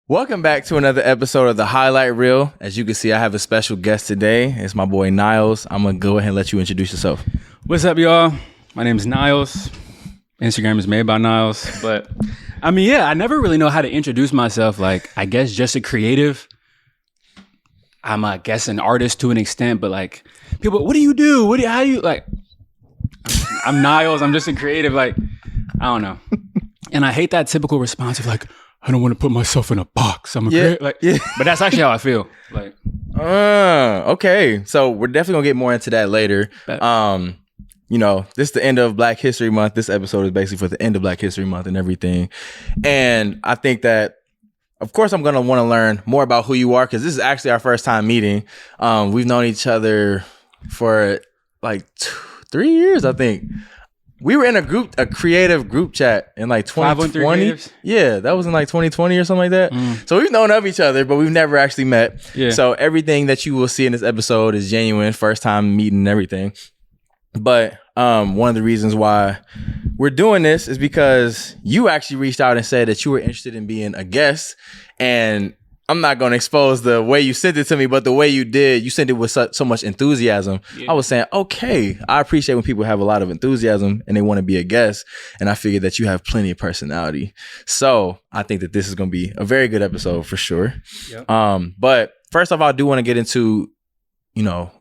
Welcome back to another episode of the Highlight Reel. As you can see, I have a special guest today. It's my boy Niles. I'm going to go ahead and let you introduce yourself. What's up, y'all? My name is Niles. Instagram is made by Niles. But I never really know how to introduce myself. Like, I guess just a creative. I'm, an artist to an extent, but like, people, what do you do? How do you, like, I'm Niles. I'm just a creative. Like, I don't know. And I hate that typical response of like, I don't want to put myself in a box. I'm a creative. Like, but that's actually how I feel. Like, okay. So we're definitely gonna get more into that later. This is the end of Black History Month. This episode is basically for the end of Black History Month and everything. And I think that, of course, I'm gonna want to learn more about who you are because this is actually our first time meeting. We've known each other for like 3 years, I think. We were in a creative group chat in like 2020. Yeah, that was in like 2020 or something like that. So we've known of each other, but we've never actually met. Yeah. So everything that you will see in this episode is genuine, first time meeting and everything. But one of the reasons why we're doing this is because you actually reached out and said that you were interested in being a guest. And I'm not going to expose the way you sent it to me, but the way you did, you sent it with so much enthusiasm. Yeah. I was saying, okay, I appreciate when people have a lot of enthusiasm and they want to be a guest. And I figured that you have plenty of personality. So I think that this is going to be a very good episode for sure. Yep. But first off, I do want to get into,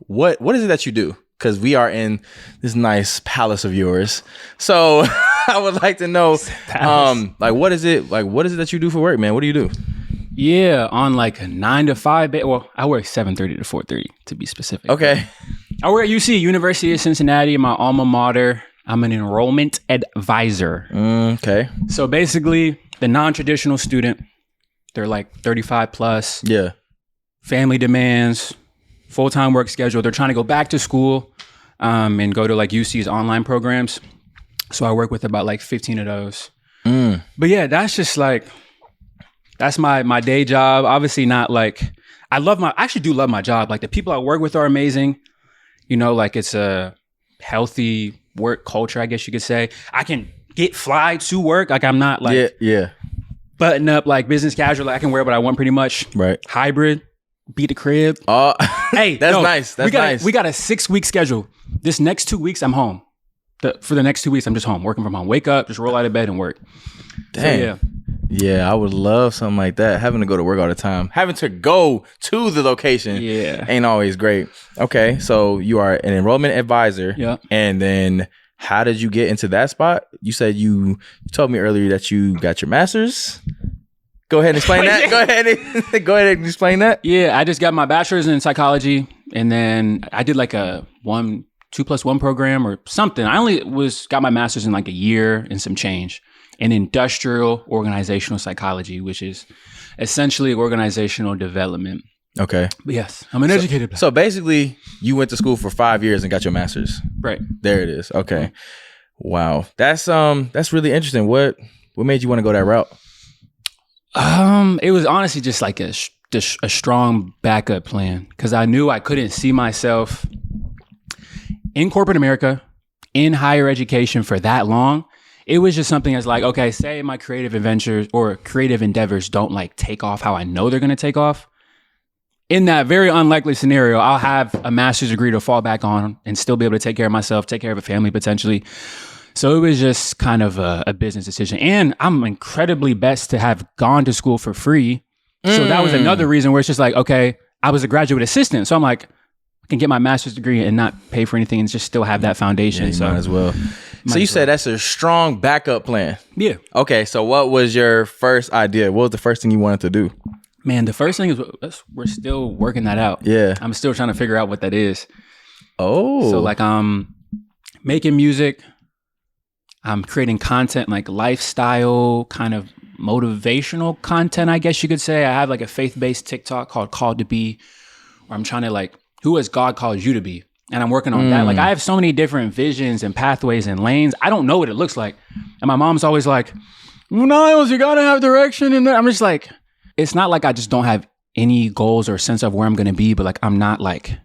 what is it that you do? Because we are in this nice palace of yours. So I would like to know, what is it that you do for work, man? What do you do? Yeah, on like a 9 to 5. Well, I work 7:30 to 4:30 to be specific. Okay. I work at UC, University of Cincinnati, my alma mater. I'm an enrollment advisor. Okay. So basically, the non-traditional student, they're like 35 plus. Yeah. Family demands, full-time work schedule. They're trying to go back to school and go to like UC's online programs. So I work with about like 15 of those. But yeah, that's just like... That's my day job. Obviously not like, I actually do love my job. Like the people I work with are amazing. Like it's a healthy work culture, I guess you could say. I can fly to work. Like I'm not like button up like business casual. Like I can wear what I want pretty much. Right. Hybrid, beat the crib. Hey, that's nice. Nice. We got a 6-week schedule. This next 2 weeks, I'm home. For the next 2 weeks, I'm just home, working from home. Wake up, just roll out of bed and work. Dang. So, yeah. Yeah, I would love something like that. Having to go to work all the time. Having to go to the location ain't always great. Okay, so you are an enrollment advisor. Yeah. And then how did you get into that spot? You said you told me earlier that you got your master's. Go ahead and explain that. Go ahead and explain that. Yeah, I just got my bachelor's in psychology. And then I did like a 2+1 program or something. I only got my master's in like a year and some change. In industrial organizational psychology, which is essentially organizational development. Okay. But yes, I'm an educated. So basically, you went to school for 5 years and got your master's. Right. There it is. Okay. Wow. That's really interesting. What made you want to go that route? It was honestly just like a strong backup plan because I knew I couldn't see myself in corporate America, in higher education for that long. It was just something that's like, okay, say my creative adventures or creative endeavors don't like take off how I know they're going to take off. In that very unlikely scenario, I'll have a master's degree to fall back on and still be able to take care of myself, take care of a family potentially. So it was just kind of a business decision. And I'm incredibly blessed to have gone to school for free. So that was another reason where it's just like, okay, I was a graduate assistant. So I'm like, I can get my master's degree and not pay for anything and just still have that foundation. Yeah, might as well. So you said that's a strong backup plan. Yeah. Okay, so what was your first idea? What was the first thing you wanted to do? Man, the first thing is we're still working that out. Yeah. I'm still trying to figure out what that is. Oh. So like I'm making music. I'm creating content like lifestyle, kind of motivational content, I guess you could say. I have like a faith-based TikTok called Called to Be, where I'm trying to like, who has God called you to be? And I'm working on that. Like I have so many different visions and pathways and lanes. I don't know what it looks like. And my mom's always like, Niles, you gotta have direction. And I'm just like, it's not like I just don't have any goals or sense of where I'm gonna be, but like I'm not like,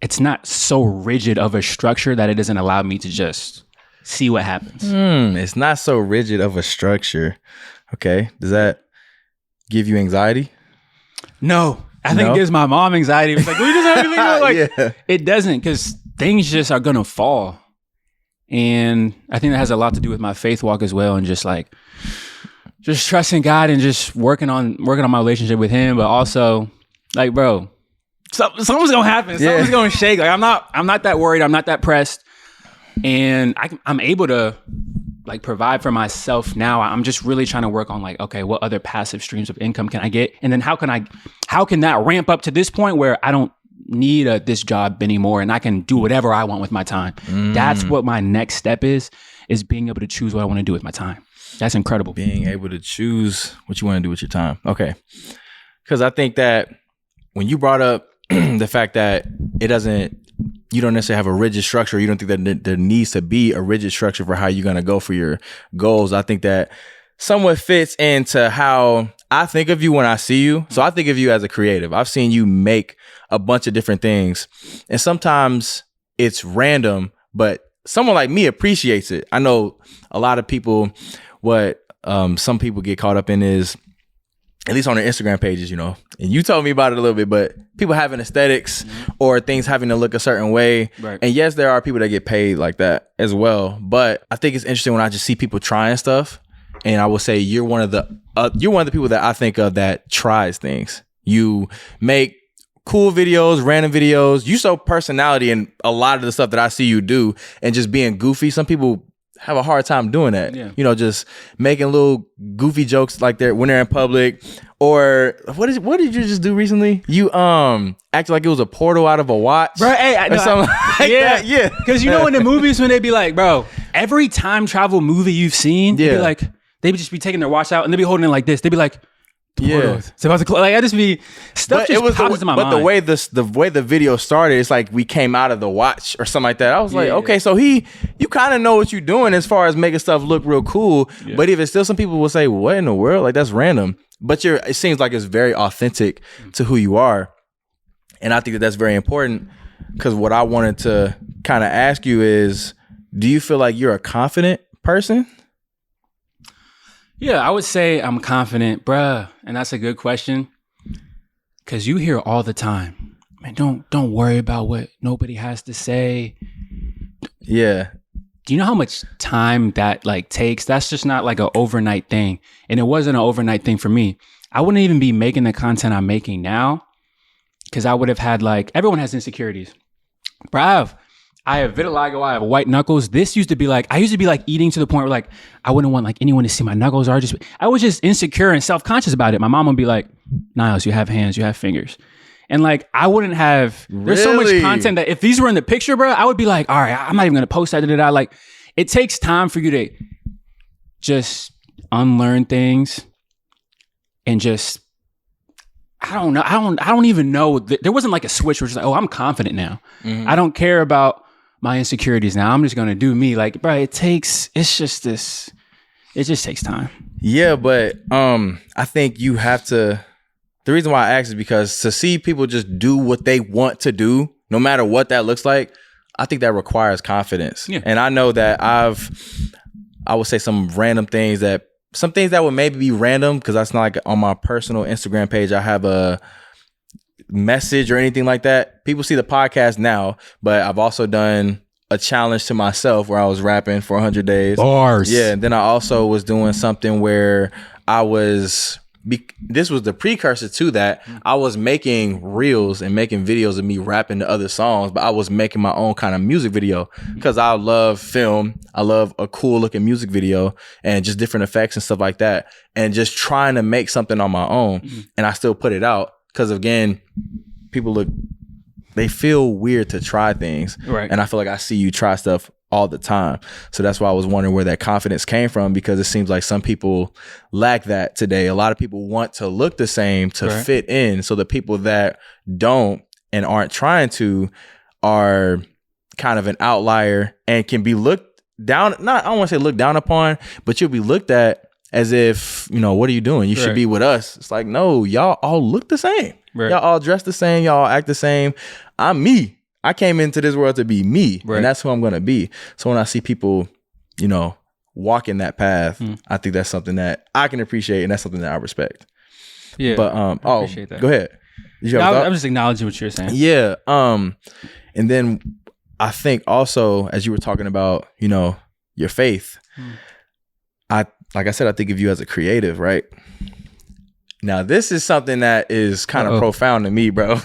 it's not so rigid of a structure that it doesn't allow me to just see what happens. It's not so rigid of a structure. Okay. Does that give you anxiety? No. I think it gives my mom anxiety. It's like, we just have everything. It doesn't, because things just are going to fall. And I think that has a lot to do with my faith walk as well. And just trusting God and just working on my relationship with him. But also, like, bro, something's going to happen. Something's going to shake. Like, I'm not that worried. I'm not that pressed. And I'm able to like provide for myself now. I'm just really trying to work on like, okay, what other passive streams of income can I get? And then how can that ramp up to this point where I don't need this job anymore and I can do whatever I want with my time? That's what my next step is being able to choose what I want to do with my time. That's incredible. Being able to choose what you want to do with your time. Okay. Because I think that when you brought up the fact that you don't necessarily have a rigid structure. You don't think that there needs to be a rigid structure for how you're going to go for your goals. I think that somewhat fits into how I think of you when I see you. So I think of you as a creative. I've seen you make a bunch of different things. And sometimes it's random, but someone like me appreciates it. I know a lot of people, what some people get caught up in is, at least on their Instagram pages, and you told me about it a little bit, but people having aesthetics or things having to look a certain way. Right. And yes, there are people that get paid like that as well. But I think it's interesting when I just see people trying stuff. And I will say you're one of the people that I think of that tries things. You make cool videos, random videos. You show personality in a lot of the stuff that I see you do, and just being goofy. Some people have a hard time doing that. Yeah. Just making little goofy jokes like when they're in public. Or what did you just do recently? You acted like it was a portal out of a watch. Bro, hey, or something like that. Yeah. Because in the movies when they be like, bro, every time travel movie you've seen, they be like, they would just be taking their watch out and they'd be holding it like this. They'd be like, it's about to close. Like, I just be stuff just pops into my mind. But the way the video started, it's like we came out of the watch or something like that. I was like, okay, so you kind of know what you're doing as far as making stuff look real cool. Yeah. But even still, some people will say, what in the world? Like, that's random. But it seems like it's very authentic to who you are. And I think that that's very important, because what I wanted to kind of ask you is, do you feel like you're a confident person? Yeah, I would say I'm confident, bruh. And that's a good question, because you hear all the time, man, don't worry about what nobody has to say. Yeah. Do you know how much time that like takes? That's just not like an overnight thing. And it wasn't an overnight thing for me. I wouldn't even be making the content I'm making now, because I would have had everyone has insecurities. Bro, I have vitiligo, I have white knuckles. I used to be eating to the point where I wouldn't want anyone to see my knuckles. I was just insecure and self-conscious about it. My mom would be like, Niles, you have hands, you have fingers. And I wouldn't have, there's so much content that if these were in the picture, bro, I would be like, all right, I'm not even going to post that. It takes time for you to just unlearn things and just, I don't know. I don't even know. There wasn't a switch where it's like, oh, I'm confident now. Mm-hmm. I don't care about my insecurities now. I'm just going to do me. Bro, it just takes time. Yeah. But I think you have to, the reason why I asked is because to see people just do what they want to do, no matter what that looks like, I think that requires confidence. Yeah. And I know that I would say some things that would maybe be random, because that's not on my personal Instagram page. I have a message or anything like that. People see the podcast now, but I've also done a challenge to myself where I was rapping for 100 days. Bars. Yeah. And then I also was doing something where this was the precursor to that. I was making reels and making videos of me rapping to other songs, but I was making my own kind of music video, because I love film. I love a cool looking music video and just different effects and stuff like that. And just trying to make something on my own. Mm-hmm. And I still put it out because, again, people they feel weird to try things. Right. And I feel like I see you try stuff all the time. So that's why I was wondering where that confidence came from, because it seems like some people lack that today. A lot of people want to look the same to fit in. So the people that don't and aren't trying to are kind of an outlier and can be looked down. I don't want to say looked down upon, but you'll be looked at as if, what are you doing? You should be with us. It's like, no, y'all all look the same. Right. Y'all all dress the same. Y'all all act the same. I'm me. I came into this world to be me, and that's who I'm going to be. So when I see people, walking that path, I think that's something that I can appreciate, and that's something that I respect. Yeah. But I appreciate that. go ahead. I'm just acknowledging what you're saying. Yeah. And then I think also, as you were talking about, you know, your faith, like I said, I think of you as a creative, right? Now, this is something that is kind of profound to me, bro.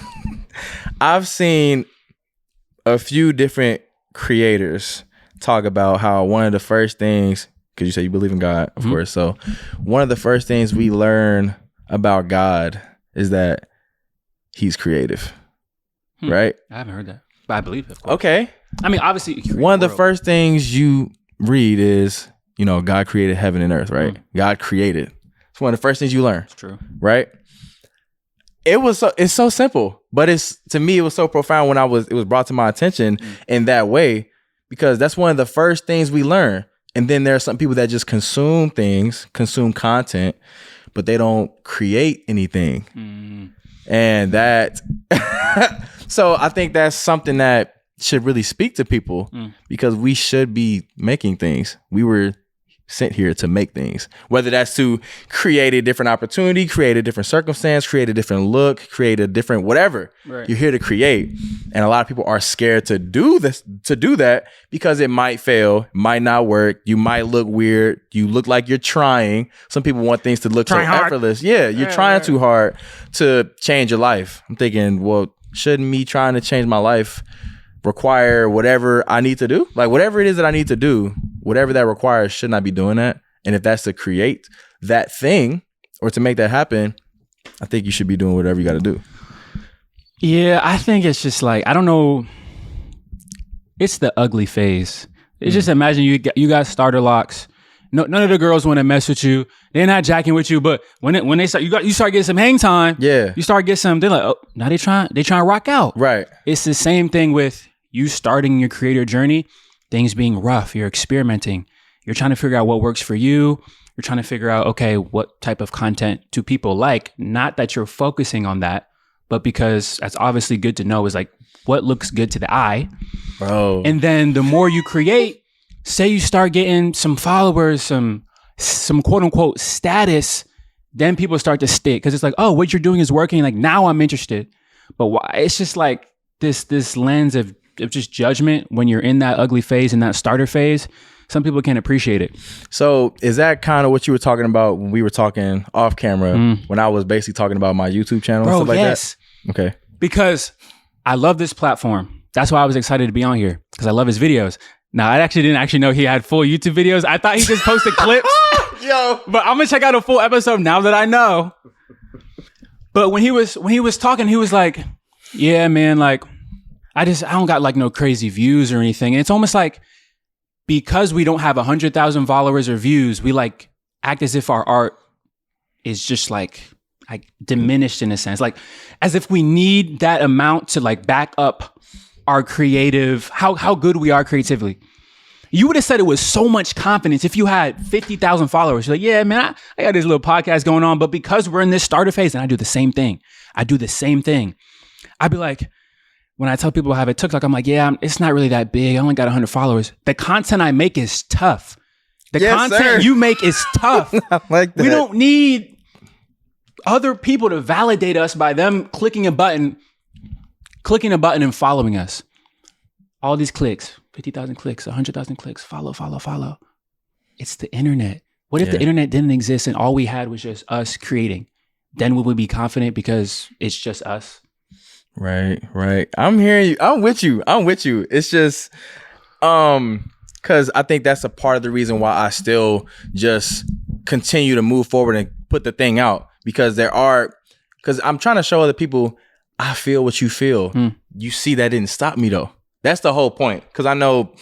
I've seen a few different creators talk about how one of the first things, because you say you believe in God, of course. So one of the first things we learn about God is that he's creative, right? I haven't heard that, but I believe it, of course. Okay. I mean, obviously, one of the first things you read is, you know, God created heaven and earth, right? God created. It's one of the first things you learn. It's true. Right? It's so simple, but to me, it was so profound when it was brought to my attention in that way, because that's one of the first things we learn. And then there are some people that just consume content, but they don't create anything. And that, so I think that's something that should really speak to people, because we should be making things. We were sent here to make things, whether that's to create a different opportunity, create a different circumstance, create a different look, create a different whatever. Right. You're here to create. And a lot of people are scared to do that because it might fail, might not work. You might look weird. You look like you're trying. Some people want things to look so effortless. Yeah, you're trying too hard to change your life. I'm thinking, well, shouldn't me trying to change my life require whatever I need to do? Like, whatever it is that I need to do, whatever that requires, shouldn't I be doing that? And if that's to create that thing or to make that happen, I think you should be doing whatever you got to do. Yeah, I think it's just like, I don't know. It's the ugly phase. It's just, imagine you got starter locks. No, none of the girls want to mess with you. They're not jacking with you, but when they start, you start getting some hang time. Yeah, you start getting some. They're like, oh, now they trying to rock out. Right. It's the same thing with you starting your creator journey. Things being rough. You're experimenting. You're trying to figure out what works for you. You're trying to figure out, okay, what type of content do people like? Not that you're focusing on that, but because that's obviously good to know, is like what looks good to the eye. Bro. And then the more you create, say you start getting some followers, some quote unquote status, then people start to stick, because it's like, oh, what you're doing is working. Like, now I'm interested. But why? It's just like this lens of just judgment when you're in that ugly phase, in that starter phase. Some people can't appreciate it. So is that kind of what you were talking about when we were talking off camera, when I was basically talking about my YouTube channel and stuff like that? Okay. Because I love this platform. That's why I was excited to be on here, because I love his videos. Now, I actually didn't know he had full YouTube videos. I thought he just posted clips. Yo. But I'm gonna check out a full episode now that I know. But when he was talking, he was like, yeah, man, like, I don't got like no crazy views or anything. And it's almost like, because we don't have 100,000 followers or views, we like act as if our art is just like diminished in a sense. Like, as if we need that amount to like back up our creative, how good we are creatively. You would have said it with so much confidence if you had 50,000 followers. You're like, yeah, man, I got this little podcast going on, but because we're in this starter phase, and I do the same thing. I'd be like, when I tell people I have a TikTok, I'm like, yeah, it's not really that big. I only got 100 followers. The content I make is tough. The content you make is tough. I like that. We don't need other people to validate us by them clicking a button and following us. All these clicks, 50,000 clicks, 100,000 clicks, follow. It's the internet. What if the internet didn't exist and all we had was just us creating? Then would we be confident because it's just us? Right. I'm hearing you. I'm with you. It's just, because I think that's a part of the reason why I still just continue to move forward and put the thing out, because I'm trying to show other people, I feel what you feel. You see, that didn't stop me though. That's the whole point. Because I know,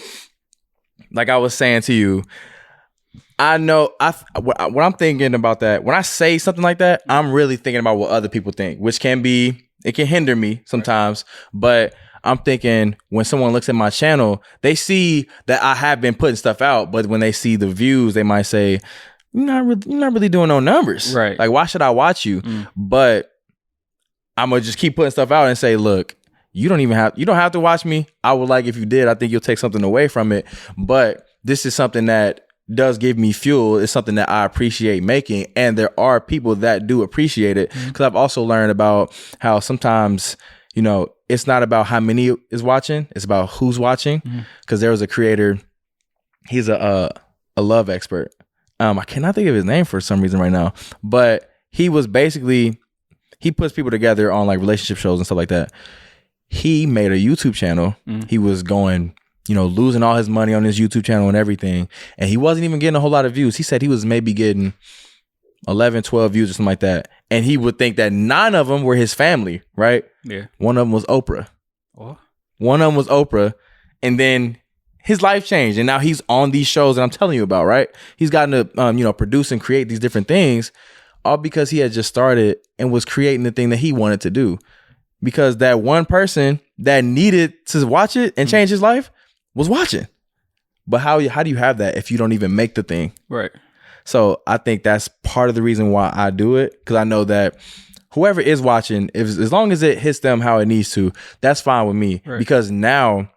like I was saying to you, I know what I'm thinking about that. When I say something like that, I'm really thinking about what other people think, which it can hinder me sometimes. But I'm thinking, when someone looks at my channel, they see that I have been putting stuff out, but when they see the views, they might say, you're not really doing no numbers. Right. Like, why should I watch you? But I'm gonna just keep putting stuff out and say, look, you don't have to watch me. I would like if you did. I think you'll take something away from it. But this is something that does give me fuel. It's something that I appreciate making. And there are people that do appreciate it. Because I've also learned about how sometimes, you know, it's not about how many is watching. It's about who's watching. Because there was a creator. He's a love expert. I cannot think of his name for some reason right now. But he was basically, he puts people together on like relationship shows and stuff like that. He made a YouTube channel. He was going, you know, losing all his money on his YouTube channel and everything. And he wasn't even getting a whole lot of views. He said he was maybe getting 11, 12 views or something like that. And he would think that 9 of them were his family, right? Yeah. One of them was Oprah. Oh. One of them was Oprah. And then his life changed. And now he's on these shows that I'm telling you about, right? He's gotten to, you know, produce and create these different things, all because he had just started and was creating the thing that he wanted to do. Because that one person that needed to watch it and change his life was watching. But how do you have that if you don't even make the thing? Right. So I think that's part of the reason why I do it. Because I know that whoever is watching, as long as it hits them how it needs to, that's fine with me. Right. Because now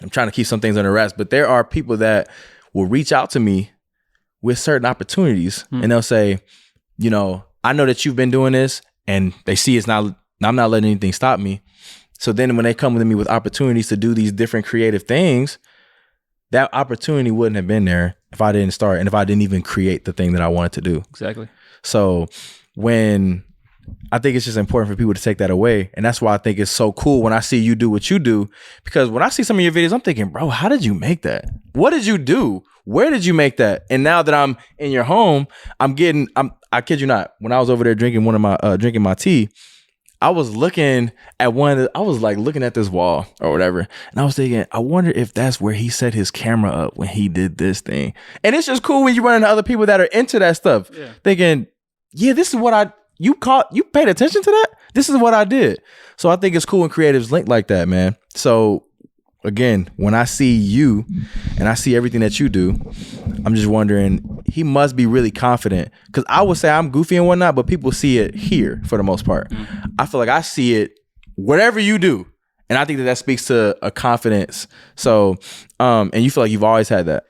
I'm trying to keep some things under wraps. But there are people that will reach out to me with certain opportunities. And they'll say, you know, I know that you've been doing this. And they see it's not, I'm not letting anything stop me. So then when they come with me with opportunities to do these different creative things, that opportunity wouldn't have been there if I didn't start and if I didn't even create the thing that I wanted to do. Exactly. So when I think it's just important for people to take that away. And that's why I think it's so cool when I see you do what you do, because when I see some of your videos, I'm thinking, bro, how did you make that? What did you do? Where did you make that? And now that I'm in your home, I kid you not, when I was over there drinking drinking my tea, I was looking at looking at this wall or whatever. And I was thinking, I wonder if that's where he set his camera up when he did this thing. And it's just cool when you run into other people that are into that stuff, thinking, yeah, this is what you paid attention to that? This is what I did. So I think it's cool when creatives link like that, man. So again, when I see you and I see everything that you do, I'm just wondering, he must be really confident. Because I would say I'm goofy and whatnot, but people see it here for the most part. I feel like I see it whatever you do. And I think that speaks to a confidence. So, and you feel like you've always had that.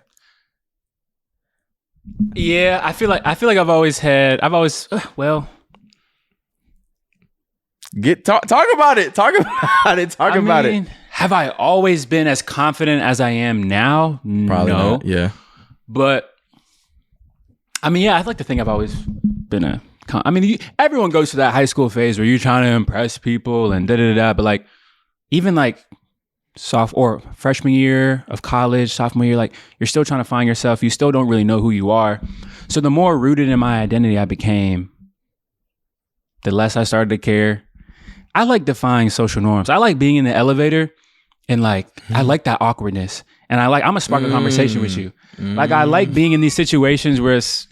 Yeah, I feel like I've always talk about it. Talk about it. Have I always been as confident as I am now? Probably no. Not. Yeah. But I mean, yeah, I'd like to think I've always been everyone goes through that high school phase where you're trying to impress people and da-da-da-da. But like, even like freshman year of college, sophomore year, like you're still trying to find yourself. You still don't really know who you are. So the more rooted in my identity I became, the less I started to care. I like defying social norms. I like being in the elevator and like, I like that awkwardness. And I'm gonna spark a conversation with you. Like I like being in these situations where it's,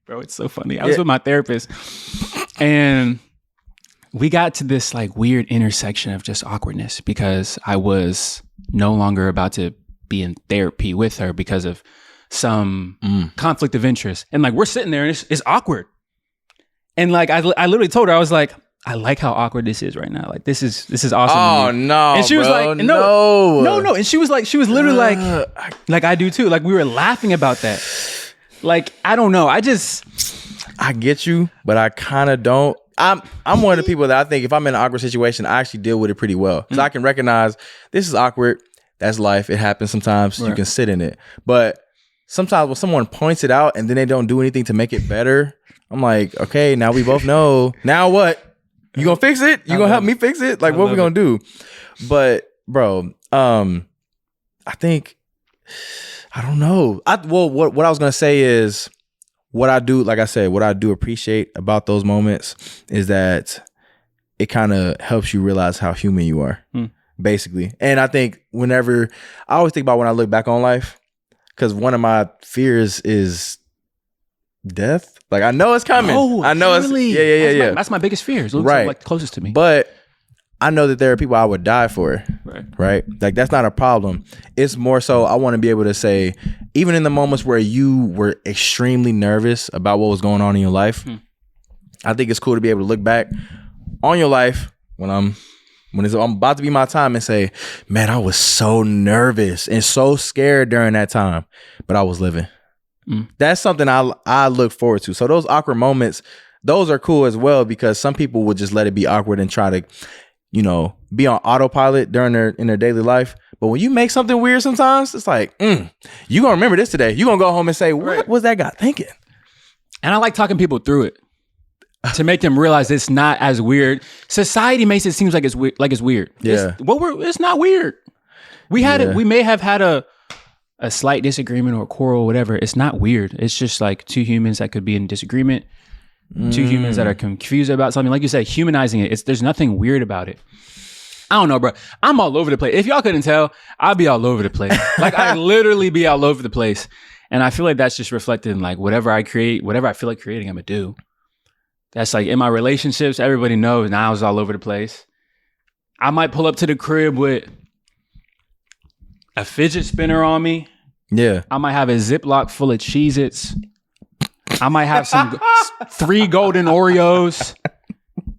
bro, it's so funny. I was with my therapist and we got to this like weird intersection of just awkwardness because I was no longer about to be in therapy with her because of some conflict of interest. And like, we're sitting there and it's awkward. And like, I literally told her, I was like, I like how awkward this is right now. Like, this is awesome. Oh, no, and she was like, no. And she was literally like, I do too. Like, we were laughing about that. Like, I don't know. I get you, but I kind of don't. I'm one of the people that I think if I'm in an awkward situation, I actually deal with it pretty well. Because I can recognize this is awkward. That's life. It happens sometimes. Right. You can sit in it. But sometimes when someone points it out and then they don't do anything to make it better, I'm like, okay, now we both know. Now what? You gonna fix it? You gonna help me fix it? Like, what we gonna do? But bro, I think, I don't know. What I was gonna say is what I do, like I said, what I do appreciate about those moments is that it kind of helps you realize how human you are, basically. And I think I always think about when I look back on life, because one of my fears is death. Like, I know it's coming. Oh, I know really? It's yeah. That's my biggest fear. It's right. Like closest to me. But I know that there are people I would die for. Right. Like, that's not a problem. It's more so I want to be able to say, even in the moments where you were extremely nervous about what was going on in your life, I think it's cool to be able to look back on your life when I'm when I'm about to be my time and say, man, I was so nervous and so scared during that time, but I was living. That's something I look forward to. So those awkward moments, those are cool as well, because some people would just let it be awkward and try to, you know, be on autopilot in their daily life. But when you make something weird sometimes, it's like, you gonna remember this today. You gonna go home and say, what was that guy thinking? And I like talking people through it to make them realize it's not as weird. Society makes it seem like it's weird. Yeah. It's not weird. We may have had a slight disagreement or quarrel or whatever. It's not weird. It's just like two humans that could be in disagreement. Two humans that are confused about something. Like you said, humanizing it. There's nothing weird about it. I don't know, bro. I'm all over the place. If y'all couldn't tell, I'd be all over the place. Like I literally be all over the place. And I feel like that's just reflected in like whatever I create, whatever I feel like creating, I'm gonna do. That's like in my relationships, everybody knows now I was all over the place. I might pull up to the crib with a fidget spinner on me. Yeah. I might have a Ziploc full of Cheez-Its. I might have some 3 golden Oreos,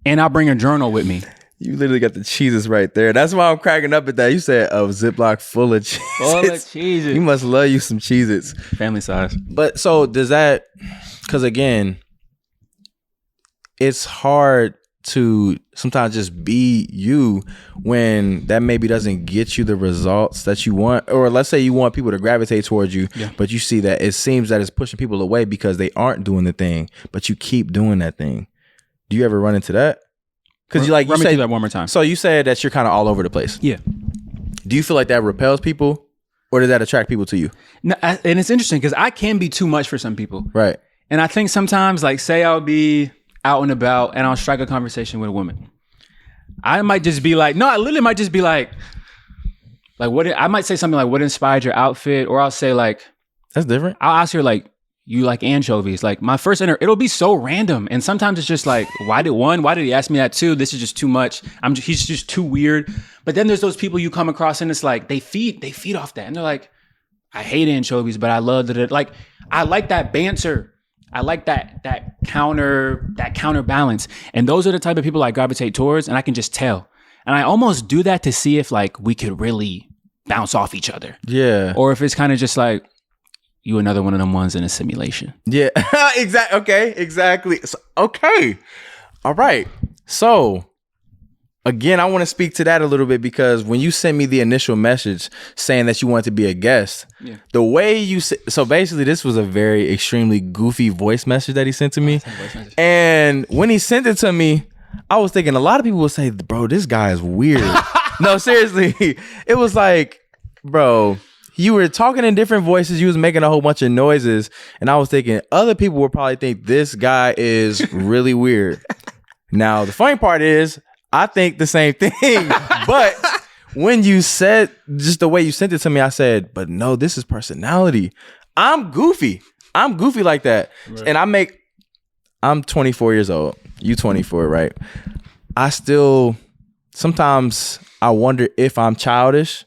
and I'll bring a journal with me. You literally got the Cheez-Its right there. That's why I'm cracking up at that. You said a Ziploc full of Cheez-Its. Full of Cheez-Its. You must love you some Cheez-Its. Family size. But so does that, because again, it's hard to sometimes just be you when that maybe doesn't get you the results that you want. Or let's say you want people to gravitate towards you, but you see that it seems that it's pushing people away because they aren't doing the thing, but you keep doing that thing. Do you ever run into that? Because you say that one more time. So you said that you're kind of all over the place. Yeah. Do you feel like that repels people, or does that attract people to you? No, and it's interesting because I can be too much for some people. Right. And I think sometimes, like, say I'll be out and about and I'll strike a conversation with a woman. I might just be like, I literally might just be like what? I might say something like, "What inspired your outfit?" Or I'll say like, "That's different." I'll ask her like, "You like anchovies?" Like my first it'll be so random, and sometimes it's just like, why did he ask me that too? This is just too much. He's just too weird. But then there's those people you come across, and it's like they feed off that, and they're like, "I hate anchovies, but I love that." Like I like that banter. I like that counterbalance, and those are the type of people I gravitate towards, and I can just tell. And I almost do that to see if like we could really bounce off each other. Yeah. Or if it's kind of just like, you another one of them ones in a simulation. Yeah. Exactly. Okay. Exactly. So, okay. All right. So again, I want to speak to that a little bit, because when you sent me the initial message saying that you wanted to be a guest, the way you so basically this was a very extremely goofy voice message that he sent to me. And when he sent it to me, I was thinking a lot of people would say, bro, this guy is weird. No, seriously. It was like, bro, you were talking in different voices. You was making a whole bunch of noises. And I was thinking other people would probably think this guy is really weird. Now, the funny part is I think the same thing. But when you said just the way you sent it to me, I said, but no, this is personality. I'm goofy. I'm goofy like that. Right. And I'm 24 years old. You 24, right? I still, sometimes I wonder if I'm childish.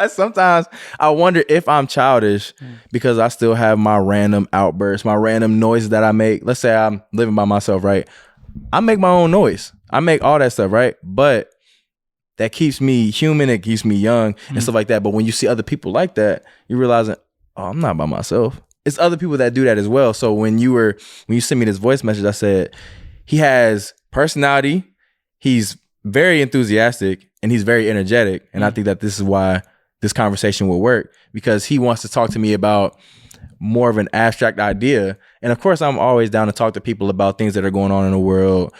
Sometimes I wonder if I'm childish because I still have my random outbursts, my random noises that I make. Let's say I'm living by myself, right? I make my own noise. I make all that stuff, right? But that keeps me human. It keeps me young and stuff like that. But when you see other people like that, you realize, oh, I'm not by myself. It's other people that do that as well. So when you sent me this voice message, I said, he has personality. He's very enthusiastic and he's very energetic. And I think that this is why this conversation will work, because he wants to talk to me about more of an abstract idea. And of course, I'm always down to talk to people about things that are going on in the world,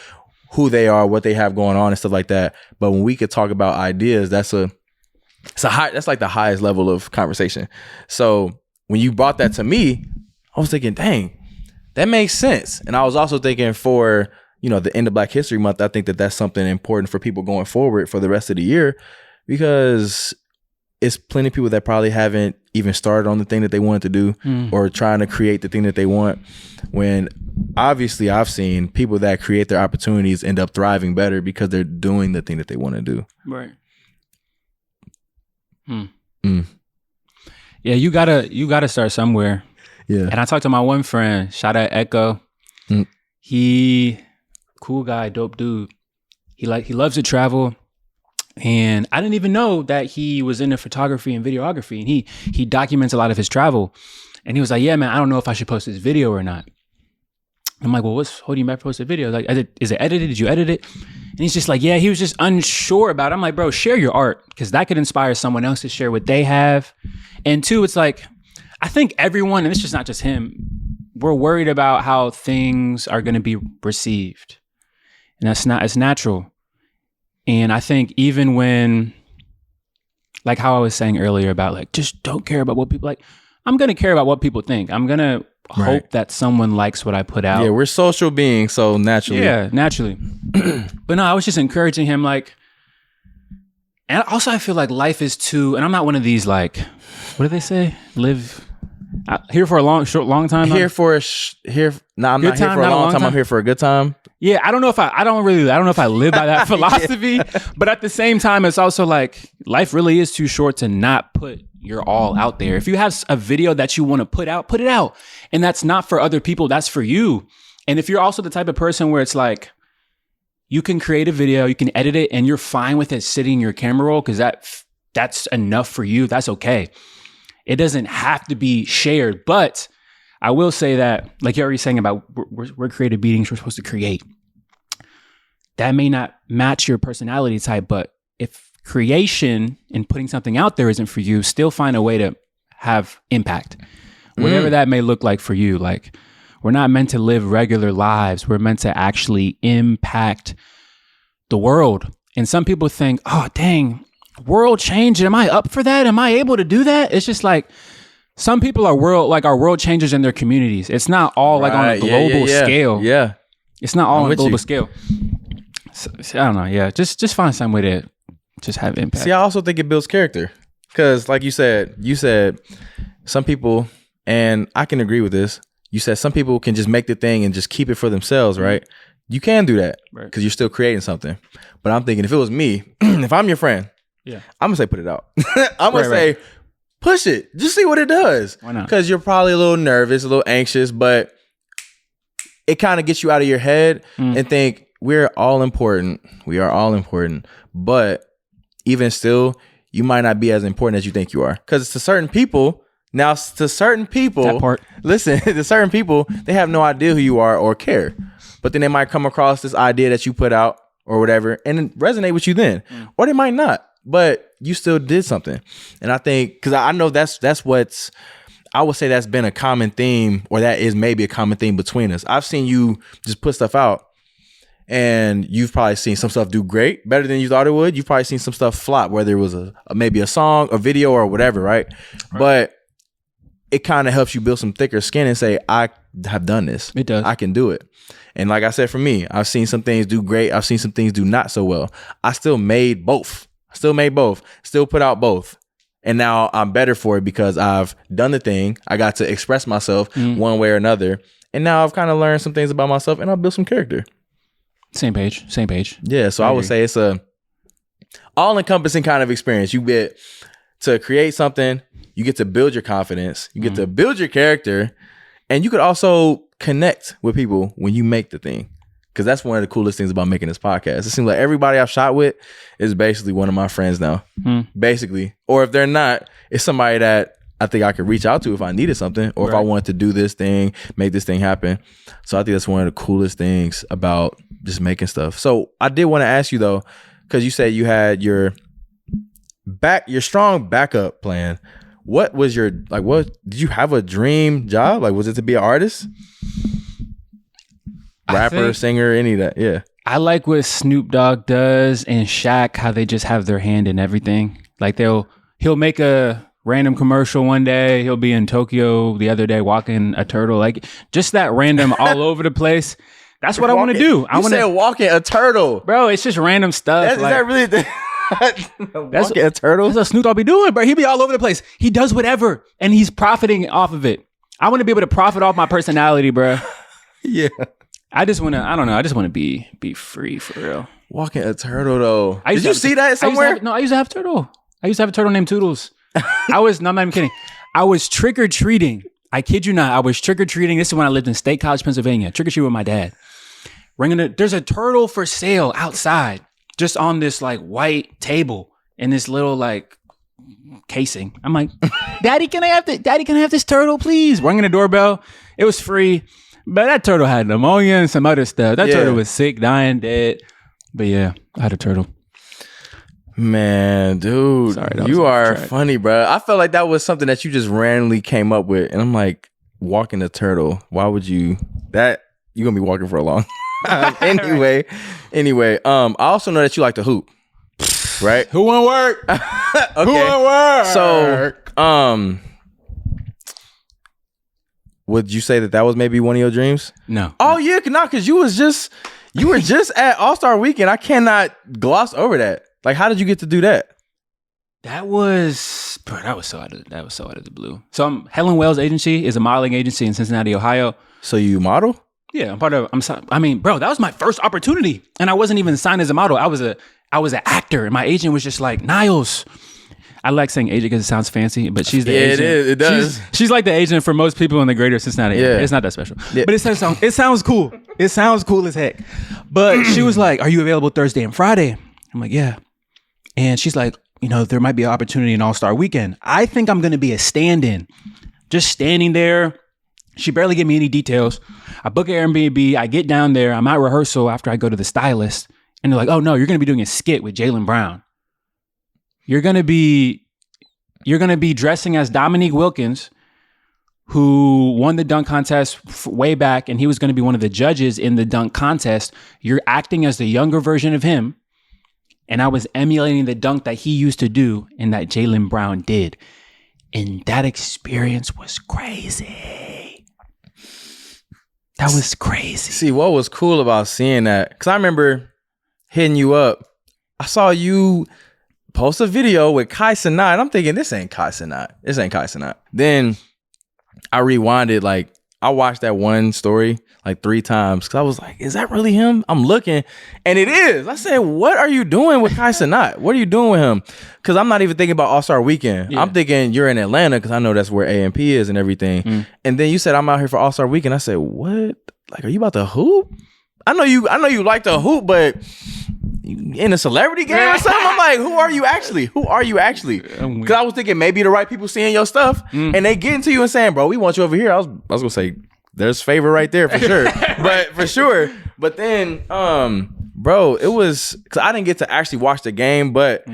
who they are, what they have going on and stuff like that. But when we could talk about ideas, that's like the highest level of conversation. So when you brought that to me, I was thinking, dang, that makes sense. And I was also thinking for, the end of Black History Month, I think that that's something important for people going forward for the rest of the year, because it's plenty of people that probably haven't even started on the thing that they wanted to do or trying to create the thing that they want, when obviously I've seen people that create their opportunities end up thriving better because they're doing the thing that they want to do. Right. Yeah, you gotta start somewhere. Yeah. And I talked to my one friend, shout out Echo. He, cool guy, dope dude. He loves to travel. And I didn't even know that he was into photography and videography. And he documents a lot of his travel. And he was like, yeah, man, I don't know if I should post this video or not. I'm like, well, what's holding you back to post a video? Like, is it edited? Did you edit it? And he's just like, yeah, he was just unsure about it. I'm like, bro, share your art, because that could inspire someone else to share what they have. And two, it's like, I think everyone, and it's just not just him, we're worried about how things are going to be received. And it's natural. And I think even when, like how I was saying earlier about like, just don't care about what people like, I'm going to care about what people think. I'm going to hope that someone likes what I put out. Yeah, we're social beings, so naturally. Yeah, naturally. But no, I was just encouraging him, like, and also I feel like life is too, and I'm not one of these like, what do they say? Live here for a long time. I'm not here for a long time. I'm here for a good time. Yeah, I don't know if I live by that philosophy, but at the same time, it's also like life really is too short to not put your all out there. If you have a video that you want to put it out. And that's not for other people, that's for you. And if you're also the type of person where it's like, you can create a video, you can edit it, and you're fine with it sitting in your camera roll because that's enough for you, that's okay. It doesn't have to be shared. But I will say that, like you're already saying about we're creative beings, we're supposed to create. That may not match your personality type, but if creation and putting something out there isn't for you, still find a way to have impact. Whatever that may look like for you. Like, we're not meant to live regular lives. We're meant to actually impact the world. And some people think, oh, dang, world change. Am I up for that? Am I able to do that? It's just like, some people are world changers in their communities. It's not all like on a global scale. Yeah. It's not all on a global scale. So, I don't know. Yeah. Just find some way to just have impact. See, I also think it builds character. Because like you said some people, and I can agree with this, you said some people can just make the thing and just keep it for themselves, right? You can do that because you're still creating something. But I'm thinking if it was me, if I'm your friend, I'm going to say put it out. I'm going to say push it. Just see what it does. Why not? Because you're probably a little nervous, a little anxious, but it kind of gets you out of your head and think we're all important. We are all important. But even still, you might not be as important as you think you are. Because to certain people, listen, to certain people, they have no idea who you are or care. But then they might come across this idea that you put out or whatever and resonate with you then. Or they might not, but you still did something. And I think, because I know that's what's, I would say that's been a common theme, or that is maybe a common theme between us. I've seen you just put stuff out. And you've probably seen some stuff do great, better than you thought it would. You've probably seen some stuff flop, whether it was maybe a song, a video, or whatever, right? But it kind of helps you build some thicker skin and say, I have done this. It does. I can do it. And like I said, for me, I've seen some things do great. I've seen some things do not so well. I still made both. Still put out both. And now I'm better for it because I've done the thing. I got to express myself one way or another. And now I've kind of learned some things about myself and I'll build some character. Same page. Yeah, so I would say it's a all-encompassing kind of experience. You get to create something, you get to build your confidence, you get to build your character, and you could also connect with people when you make the thing. Because that's one of the coolest things about making this podcast. It seems like everybody I've shot with is basically one of my friends now. Basically. Or if they're not, it's somebody that I think I could reach out to if I needed something, or if I wanted to do this thing, make this thing happen. So I think that's one of the coolest things about just making stuff. So I did want to ask you though, because you said you had your strong backup plan. What was what did you have a dream job? Like, was it to be an artist? Rapper, singer, any of that? Yeah. I like what Snoop Dogg does and Shaq, how they just have their hand in everything. Like he'll make a random commercial one day, he'll be in Tokyo the other day walking a turtle, like just that random all over the place. That's what I want to do. I want to walking a turtle, bro. It's just random stuff. Is that really walking a turtle? That's what Snoop Dogg be doing, bro. He be all over the place. He does whatever, and he's profiting off of it. I want to be able to profit off my personality, bro. Yeah. I just want to. I don't know. I just want to be free for real. Walking a turtle though. Did you see that somewhere? I used to have a turtle. I used to have a turtle named Toodles. I'm not even kidding. I was trick-or-treating. I kid you not. I was trick-or-treating. This is when I lived in State College, Pennsylvania. Trick-or-treat with my dad. There's a turtle for sale outside. just on this like white table in this little like casing. I'm like, Daddy, can I have this turtle, please? Ringing the doorbell. It was free, but that turtle had pneumonia and some other stuff. That turtle was sick, dying, dead. But yeah, I had a turtle. Man, dude, sorry, you are funny, bro. I felt like that was something that you just randomly came up with, and I'm like, walking a turtle. Why would you? That you're gonna be walking for a long time. Anyway. I also know that you like to hoop, right? Who want work? Okay. Who want work? So, would you say that was maybe one of your dreams? No. Oh yeah, because you were just at All-Star Weekend. I cannot gloss over that. Like, how did you get to do that? That was so out of the blue. So Helen Wells Agency is a modeling agency in Cincinnati, Ohio. So you model? Yeah, bro, that was my first opportunity, and I wasn't even signed as a model. I was an actor, and my agent was just like, Niles. I like saying agent because it sounds fancy, but she's the agent. It does. She's like the agent for most people in the greater Cincinnati area. It's not that special, but it sounds cool. It sounds cool as heck. But she was like, "Are you available Thursday and Friday?" I'm like, "Yeah." And she's like, there might be an opportunity in All-Star Weekend. I think I'm going to be a stand-in, just standing there. She barely gave me any details. I book an Airbnb. I get down there. I'm at rehearsal after I go to the stylist. And they're like, oh, no, you're going to be doing a skit with Jaylen Brown. You're going to be dressing as Dominique Wilkins, who won the dunk contest way back. And he was going to be one of the judges in the dunk contest. You're acting as the younger version of him. And I was emulating the dunk that he used to do and that Jaylen Brown did. And that experience was crazy. That was crazy. See, what was cool about seeing that, because I remember hitting you up. I saw you post a video with Kai Cenat, and I'm thinking, this ain't Kai Cenat. Then I rewinded, like, I watched that one story like 3 times because I was like, is that really him? I'm looking, and it is. I said, what are you doing with Kai Cenat? What are you doing with him? Because I'm not even thinking about All-Star Weekend. Yeah. I'm thinking you're in Atlanta because I know that's where AMP is and everything. And then you said, I'm out here for All-Star Weekend. I said, what? Like, are you about to hoop? I know you like to hoop, but in a celebrity game or something? I'm like, who are you actually? Because I was thinking maybe the right people seeing your stuff and they getting to you and saying, bro, we want you over here. I was gonna say, there's favor right there for sure. But then, bro, it was, because I didn't get to actually watch the game, but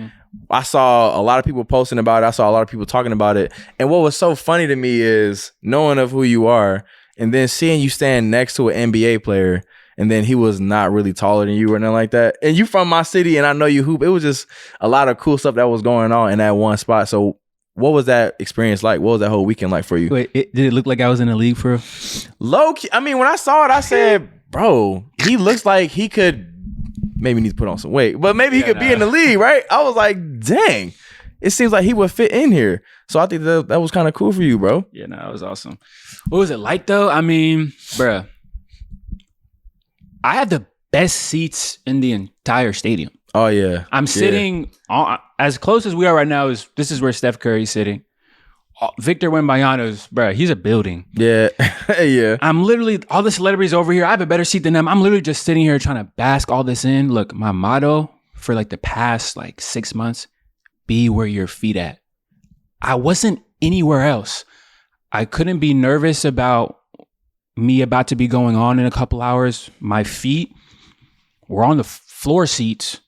I saw a lot of people posting about it. I saw a lot of people talking about it. And what was so funny to me is knowing of who you are and then seeing you stand next to an NBA player, and then he was not really taller than you or nothing like that. And you from my city, and I know you hoop. It was just a lot of cool stuff that was going on in that one spot. So what was that experience like? What was that whole weekend like for you? Wait, did it look like I was in the league for real? Low key. I mean, when I saw it, I said, bro, he looks like he could maybe need to put on some weight, but maybe he could be in the league, right? I was like, dang, it seems like he would fit in here. So I think that was kind of cool for you, bro. Yeah, no, it was awesome. What was it like though? I mean, bruh, I had the best seats in the entire stadium. Oh yeah, I'm sitting as close as we are right now. This is where Steph Curry's sitting. Victor Wembanyama's, bro, he's a building. Yeah, yeah. I'm literally, all the celebrities over here, I have a better seat than them. I'm literally just sitting here trying to bask all this in. Look, my motto for like the past like 6 months, be where your feet at. I wasn't anywhere else. I couldn't be nervous about me about to be going on in a couple hours. My feet were on the floor seats,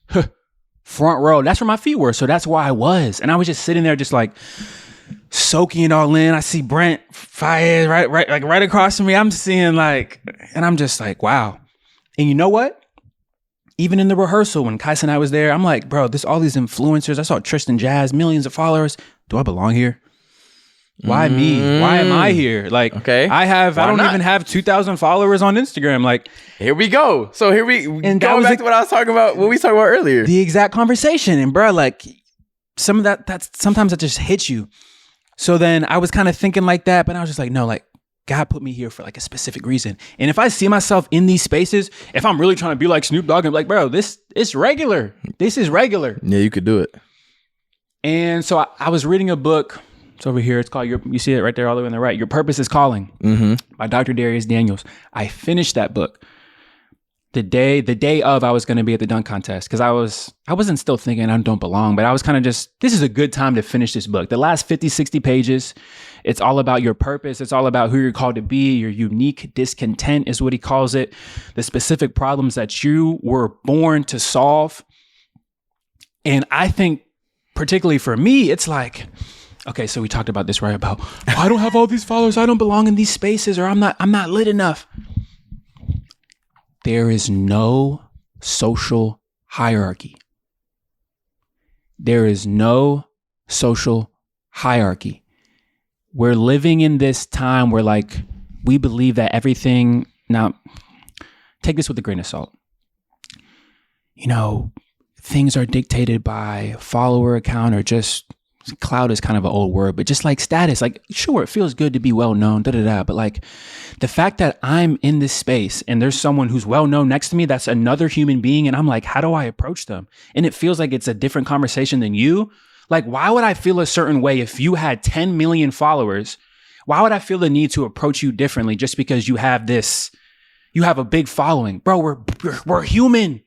front row. That's where my feet were. So that's why I was. And I was just sitting there just like soaking it all in. I see Brent Fayez right across from me. I'm seeing like, and I'm just like, wow. And you know what? Even in the rehearsal when Kai and I was there, I'm like, bro, there's all these influencers. I saw Tristan Jazz, millions of followers. Do I belong here? Why me? Why am I here? Like, okay. I don't even have 2,000 followers on Instagram. Like, here we go. So here we and going back to what I was talking about, what we talked about earlier. The exact conversation. And bro, like some of that's sometimes that just hits you. So then I was kind of thinking like that, but I was just like, no, like God put me here for like a specific reason. And if I see myself in these spaces, if I'm really trying to be like Snoop Dogg, I'm like, bro, this is regular. This is regular. Yeah, you could do it. And so I was reading a book. It's over here. It's called, you see it right there all the way on the right. Your Purpose is Calling by Dr. Darius Daniels. I finished that book. the day of I was going to be at the dunk contest, because I wasn't still thinking I don't belong, but I was kind of just, this is a good time to finish this book. The last 50, 60 pages, it's all about your purpose. It's all about who you're called to be. Your unique discontent is what he calls it. The specific problems that you were born to solve. And I think particularly for me, it's like, okay, so we talked about this, right? About, I don't have all these followers. I don't belong in these spaces, or I'm not lit enough. There is no social hierarchy. There is no social hierarchy. We're living in this time where, like, we believe that everything, now take this with a grain of salt. You know, things are dictated by follower count, or just clout is kind of an old word, but just like status. Like, sure, it feels good to be well known, but like the fact that I'm in this space and there's someone who's well known next to me, that's another human being, and I'm like, how do I approach them? And it feels like it's a different conversation than you. Like, why would I feel a certain way if you had 10 million followers? Why would I feel the need to approach you differently just because you have a big following? Bro, we're human.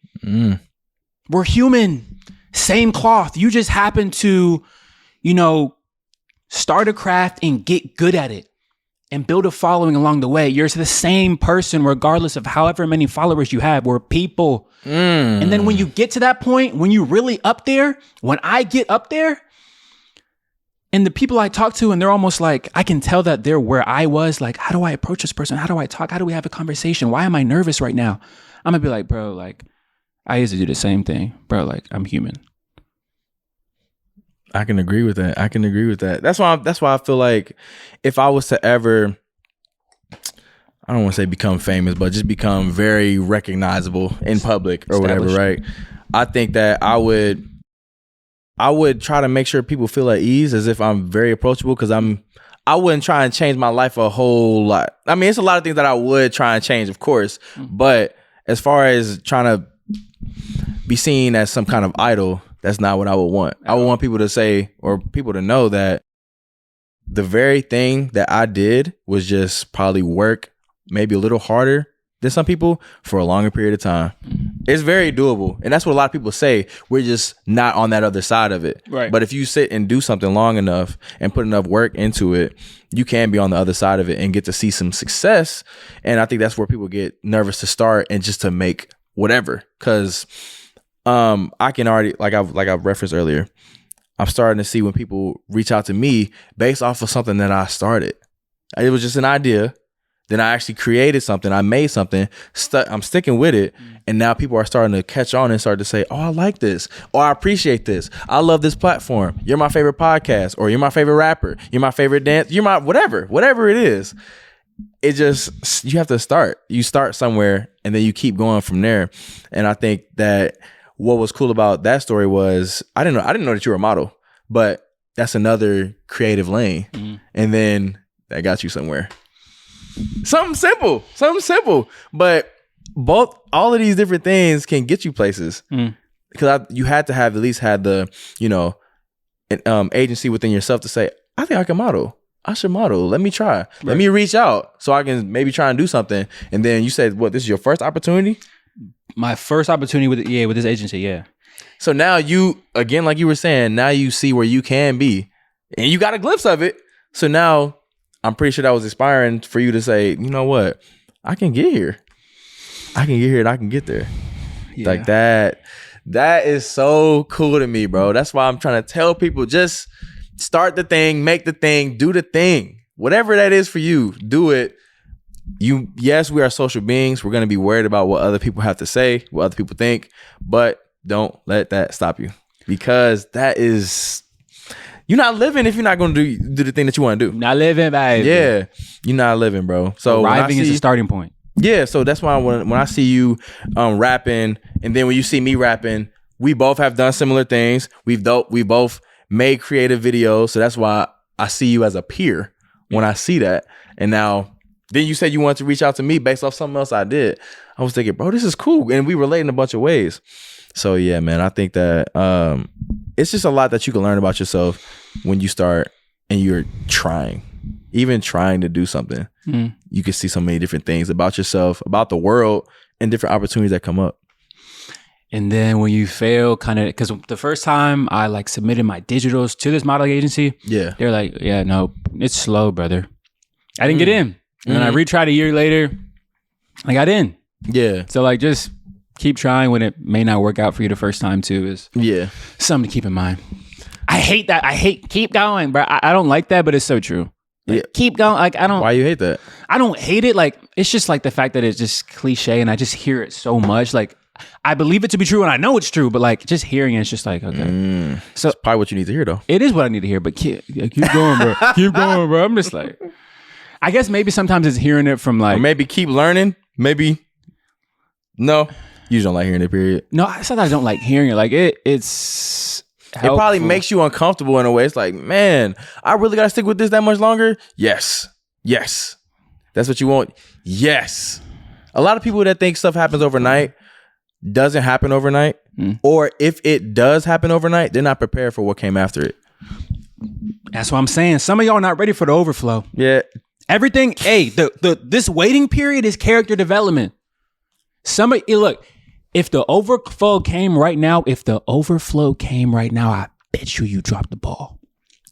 We're human. Same cloth. You just happen to, you know, start a craft and get good at it and build a following along the way. You're the same person, regardless of however many followers you have. We're people. And then when you get to that point, when you're really up there, when I get up there, and the people I talk to, and they're almost like, I can tell that they're where I was. Like, how do I approach this person? How do I talk? How do we have a conversation? Why am I nervous right now? I'm gonna be like, bro, like, I used to do the same thing. Bro, like, I'm human. I can agree with that. That's why I feel like if I was to ever, I don't want to say become famous, but just become very recognizable in public or whatever, right? I think that I would try to make sure people feel at ease, as if I'm very approachable, because I wouldn't try and change my life a whole lot. I mean, it's a lot of things that I would try and change, of course, but as far as trying to be seen as some kind of idol, that's not what I would want. I would want people to say, or people to know, that the very thing that I did was just probably work maybe a little harder than some people for a longer period of time. It's very doable. And that's what a lot of people say. We're just not on that other side of it. Right. But if you sit and do something long enough and put enough work into it, you can be on the other side of it and get to see some success. And I think that's where people get nervous to start and just to make whatever. Because I can already, like I've referenced earlier, I'm starting to see when people reach out to me based off of something that I started. It was just an idea. Then I actually created something. I made something. I'm sticking with it. And now people are starting to catch on and start to say, oh, I like this. Or I appreciate this. I love this platform. You're my favorite podcast. Or you're my favorite rapper. You're my favorite dance. You're my whatever it is. It just, you have to start. You start somewhere and then you keep going from there. And I think that what was cool about that story was I didn't know that you were a model, but that's another creative lane. And then that got you somewhere. Something simple, but all of these different things can get you places. Because you had to have at least had the, agency within yourself to say, I think I can model. I should model. Let me try. Right. Let me reach out so I can maybe try and do something. And then you said, what, this is your first opportunity? My first opportunity with this agency, yeah. So now you, again, like you were saying, now you see where you can be. And you got a glimpse of it. So now I'm pretty sure that was inspiring for you to say, you know what? I can get here. And I can get there. Yeah. Like that. That is so cool to me, bro. That's why I'm trying to tell people, just start the thing, make the thing, do the thing. Whatever that is for you, do it. Yes, we are social beings. We're going to be worried about what other people have to say, what other people think, but don't let that stop you, because that is, you're not living if you're not going to do the thing that you want to do. Not living, baby. Yeah, you're not living, bro. So arriving is the starting point. Yeah, so that's why when I see you rapping, and then when you see me rapping, we both have done similar things. We both made creative videos, so that's why I see you as a peer when I see that. And now, then you said you wanted to reach out to me based off something else I did. I was thinking, bro, this is cool, and we relate in a bunch of ways. So yeah, man, I think that it's just a lot that you can learn about yourself when you start and you're even trying to do something. you can see so many different things about yourself, about the world, and different opportunities that come up. And then when you fail, kind of, because the first time I like submitted my digitals to this modeling agency, they're like, yeah, no, it's slow, brother. I didn't get in. And then I retried a year later, I got in. Yeah. So like, just keep trying when it may not work out for you the first time too is something to keep in mind. I hate that. I hate keep going, bro. I don't like that, but it's so true. Like, keep going. Like I don't. Why you hate that? I don't hate it. Like it's just like the fact that it's just cliche, and I just hear it so much. Like I believe it to be true, and I know it's true. But like just hearing it, it's just like okay. So it's probably what you need to hear, though. It is what I need to hear. But keep going, bro. Keep going, bro. I'm just like, I guess maybe sometimes it's hearing it from like, or maybe keep learning. Maybe no, you just don't like hearing it. Period. No, sometimes I don't like hearing it. Like it's. Helpful. It probably makes you uncomfortable in a way. It's like, man, I really got to stick with this that much longer? Yes. That's what you want? Yes. A lot of people that think stuff happens overnight doesn't happen overnight. Or if it does happen overnight, they're not prepared for what came after it. That's what I'm saying. Some of y'all are not ready for the overflow. Yeah. Everything, this waiting period is character development. Look, if the overflow came right now, I bet you dropped the ball.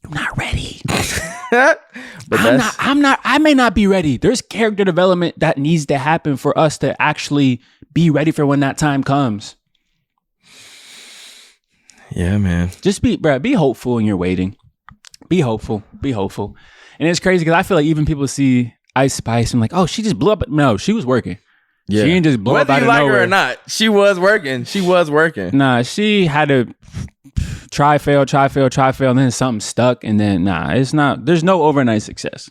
You're not ready. I may not be ready. There's character development that needs to happen for us to actually be ready for when that time comes. Yeah, man. Just be hopeful when you're waiting. Be hopeful. And it's crazy because I feel like even people see Ice Spice and like, oh, she just blew up. No, she was working. Yeah. She didn't just blow up out of nowhere. Whether you like her or not, she was working. Nah, she had to try, fail, and then something stuck. And then, it's not, there's no overnight success.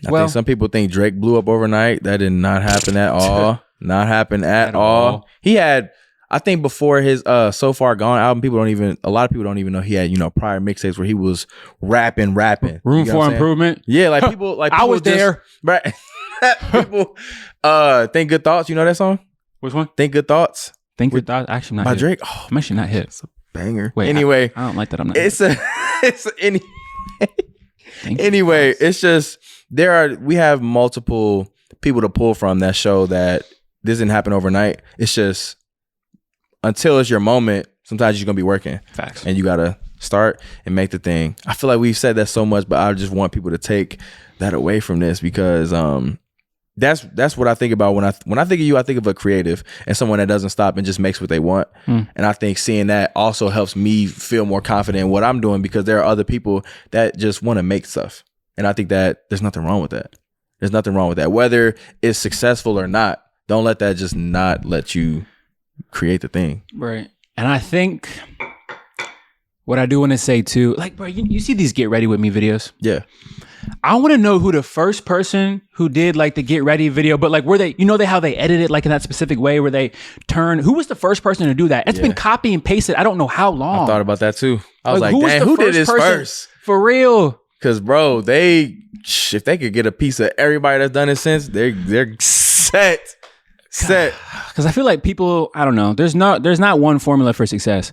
I think some people think Drake blew up overnight. That did not happen at all. Not happen at all. He had, I think before his So Far Gone album, a lot of people don't even know he had, prior mixtapes where he was rapping. Room for improvement. Yeah, like people I was there. Right. People Think Good Thoughts. You know that song? Which one? Think Good Thoughts. Actually not by hit. Drake. Oh, I'm actually not hit. It's a banger. Wait, anyway, I don't like that. I'm not. Anyway, it's just we have multiple people to pull from that show that this didn't happen overnight. It's just until it's your moment, sometimes you're gonna be working. Facts. And you gotta start and make the thing. I feel like we've said that so much, but I just want people to take that away from this because that's what I think about when I think of you. I think of a creative and someone that doesn't stop and just makes what they want. And I think seeing that also helps me feel more confident in what I'm doing because there are other people that just want to make stuff. And I think that there's nothing wrong with that. There's nothing wrong with that. Whether it's successful or not, don't let that just not let you create the thing. Right. And I think what I do want to say too, like, bro, you see these Get Ready With Me videos? Yeah. I want to know who the first person who did like the Get Ready video, but like were they, how they edit it like in that specific way where they who was the first person to do that? It's been copy and pasted. I don't know how long. I thought about that too. I was like dang, who did this first? For real. Cause bro, if they could get a piece of everybody that's done it since, they're set. Because I feel like people, I don't know, there's not one formula for success.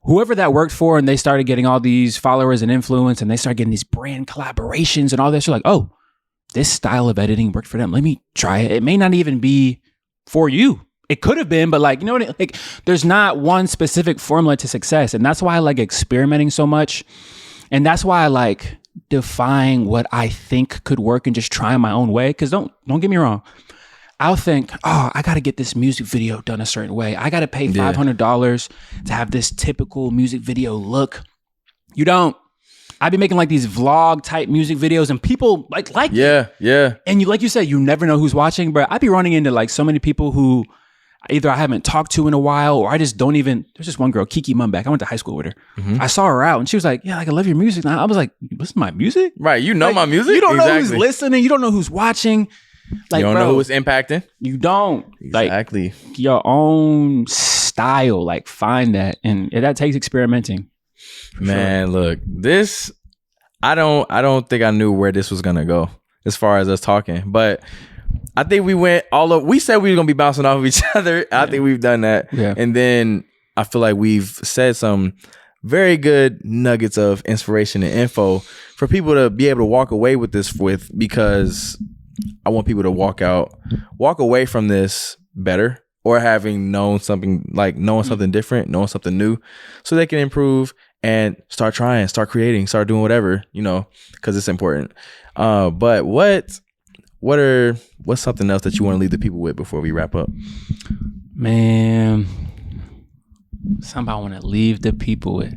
Whoever that worked for and they started getting all these followers and influence and they started getting these brand collaborations and all this, you're like, oh, this style of editing worked for them. Let me try it. It may not even be for you. It could have been, but like, you know what I mean? Like, there's not one specific formula to success. And that's why I like experimenting so much. And that's why I like defying what I think could work and just trying my own way. Because don't get me wrong. I'll think, oh, I got to get this music video done a certain way. I got to pay $500 to have this typical music video look. You don't. I'd be making like these vlog type music videos and people like yeah. And like you said, you never know who's watching, but I'd be running into like so many people who either I haven't talked to in a while or I just don't even. There's this one girl, Kiki Mumback. I went to high school with her. Mm-hmm. I saw her out and she was like, yeah, like, I love your music. And I was like, listen to my music? Right. You know, like, my music? You don't know who's listening. You don't know who's watching. Like, you don't know who it's impacting. You don't. Exactly. Like, your own style, like find that. And that takes experimenting. Man, look, this, I don't think I knew where this was going to go as far as us talking. But I think we said we were going to be bouncing off of each other. I think we've done that. Yeah. And then I feel like we've said some very good nuggets of inspiration and info for people to be able to walk away with this because I want people to walk away from this better, or having known something different, knowing something new, so they can improve and start trying, start creating, start doing whatever, because it's important. But what's something else that you want to leave the people with before we wrap up? Man, something I want to leave the people with.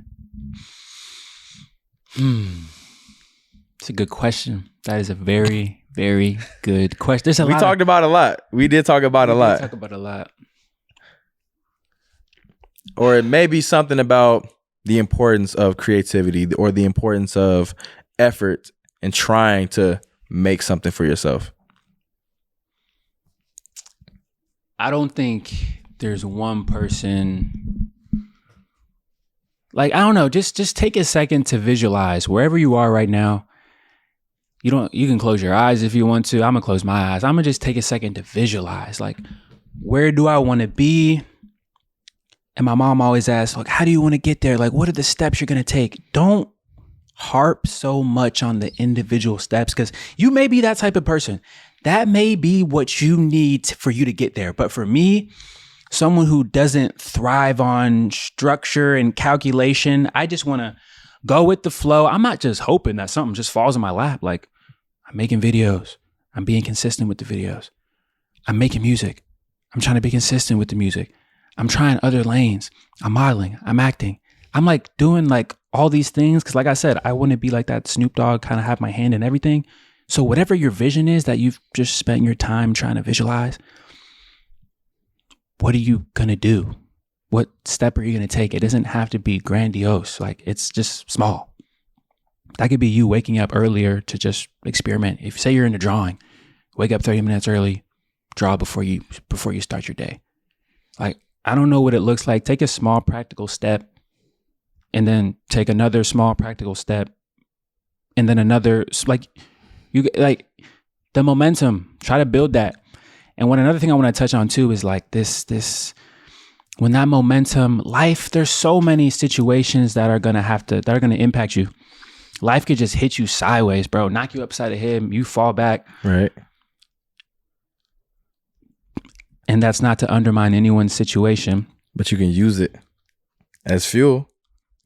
It's a good question. That is a very, very good question. There's we talked about a lot. We did talk about a lot. Talk about a lot. Or it may be something about the importance of creativity, or the importance of effort and trying to make something for yourself. I don't think there's one person. Like, I don't know, just take a second to visualize wherever you are right now. You can close your eyes if you want to. I'm gonna close my eyes. I'm gonna just take a second to visualize, like, where do I want to be? And my mom always asks, like, how do you want to get there? Like, what are the steps you're gonna take? Don't harp so much on the individual steps, because you may be that type of person. That may be what you need for you to get there. But for me, someone who doesn't thrive on structure and calculation, I just want to go with the flow. I'm not just hoping that something just falls in my lap. Like, I'm making videos. I'm being consistent with the videos. I'm making music. I'm trying to be consistent with the music. I'm trying other lanes. I'm modeling. I'm acting. I'm like doing like all these things. Cause like I said, I want to be like that Snoop Dogg, kind of have my hand in everything. So whatever your vision is that you've just spent your time trying to visualize, what are you going to do? What step are you going to take? It doesn't have to be grandiose. Like, it's just small. That could be you waking up earlier to just experiment. If you say you're into drawing, wake up 30 minutes early, draw before you start your day. Like, I don't know what it looks like. Take a small practical step, and then take another small practical step, and then another, like the momentum, try to build that. And another thing I want to touch on too is like this, when that momentum, life, there's so many situations that are going to impact you. Life could just hit you sideways, bro, knock you upside the head, you fall back. Right. And that's not to undermine anyone's situation. But you can use it as fuel.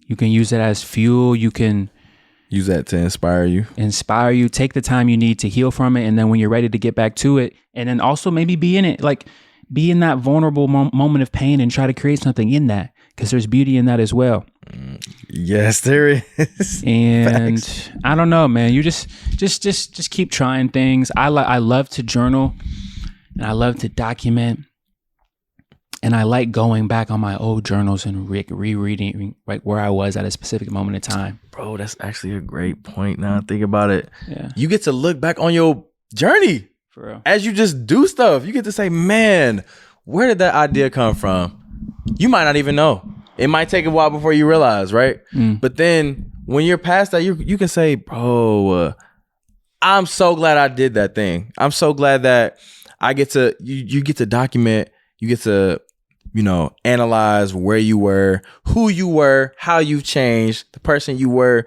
You can use it as fuel. You can use that to inspire you. Take the time you need to heal from it. And then when you're ready to get back to it, and then also maybe be in it, like be in that vulnerable moment of pain and try to create something in that, because there's beauty in that as well. Yes, there is. And Facts. I don't know, man. You just keep trying things. I love to journal, and I love to document. And I like going back on my old journals and rereading like where I was at a specific moment in time. Bro, that's actually a great point. Now I think about it. Yeah. You get to look back on your journey. For real. As you just do stuff. You get to say, man, where did that idea come from? You might not even know. It might take a while before you realize, right? But then when you're past that, you can say, bro, I'm so glad I did that thing. I'm so glad that I get to, you get to document, you get to, analyze where you were, who you were, how you've changed, the person you were.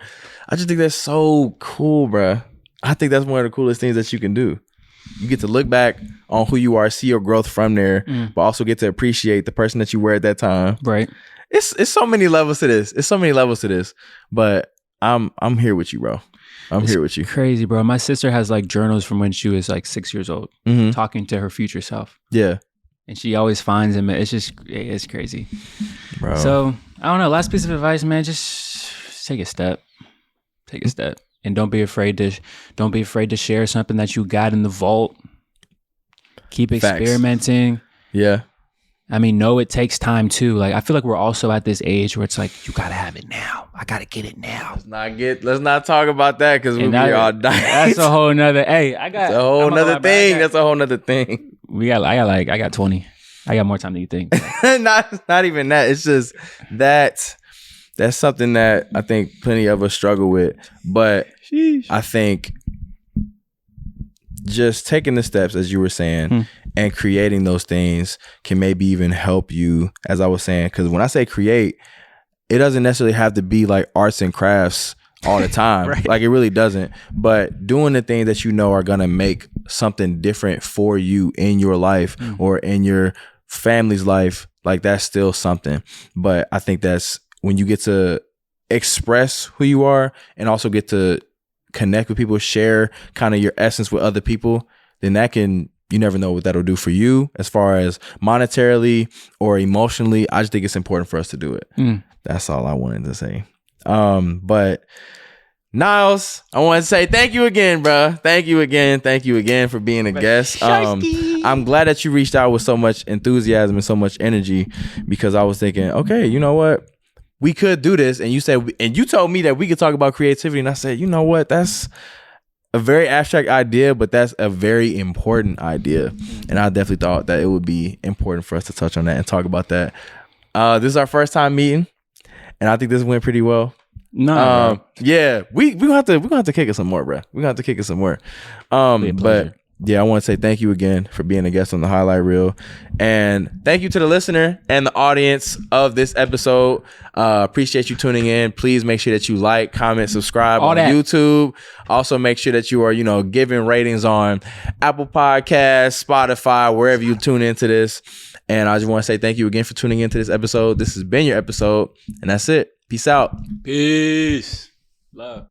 I just think that's so cool, bro. I think that's one of the coolest things that you can do. You get to look back on who you are, see your growth from there, but also get to appreciate the person that you were at that time. Right. It's so many levels to this. But I'm here with you, bro. I'm here with you. Crazy, bro. My sister has like journals from when she was like 6 years old, talking to her future self. Yeah. And she always finds him. It's crazy. Bro. So I don't know. Last piece of advice, man, just take a step. Take a step. And don't be afraid to share something that you got in the vault. Keep experimenting. Facts. Yeah. I mean, no, it takes time too. Like, I feel like we're also at this age where it's like, you gotta have it now. I gotta get it now. Let's not talk about that, because we'll be all dying. That's a whole nother. Hey, that's a whole nother thing. That's a whole nother thing. I got 20. I got more time than you think. not even that. It's just that's something that I think plenty of us struggle with. But sheesh. I think just taking the steps, as you were saying, and creating those things can maybe even help you, as I was saying. Because when I say create, it doesn't necessarily have to be like arts and crafts all the time. Right. Like, it really doesn't. But doing the things that you know are going to make something different for you in your life or in your family's life, like, that's still something. But I think that's when you get to express who you are and also get to connect with people, share kind of your essence with other people, then that can, you never know what that'll do for you as far as monetarily or emotionally. I just think it's important for us to do it. That's all I wanted to say. But Niles, I want to say thank you again, bro. Thank you again for being a guest. I'm glad that you reached out with so much enthusiasm and so much energy, because I was thinking, okay, you know what? We could do this. And you told me that we could talk about creativity. And I said, you know what? That's a very abstract idea, but that's a very important idea. And I definitely thought that it would be important for us to touch on that and talk about that. This is our first time meeting, and I think this went pretty well. Yeah, we're gonna have to kick it some more, bro. We're gonna have to kick it some more. But yeah, I want to say thank you again for being a guest on the Highlight Reel, and thank you to the listener and the audience of this episode. Appreciate you tuning in. Please make sure that you like, comment, subscribe on YouTube. Also, make sure that you are, giving ratings on Apple Podcasts, Spotify, wherever you tune into this. And I just want to say thank you again for tuning into this episode. This has been your episode, and that's it. Peace out. Peace. Love.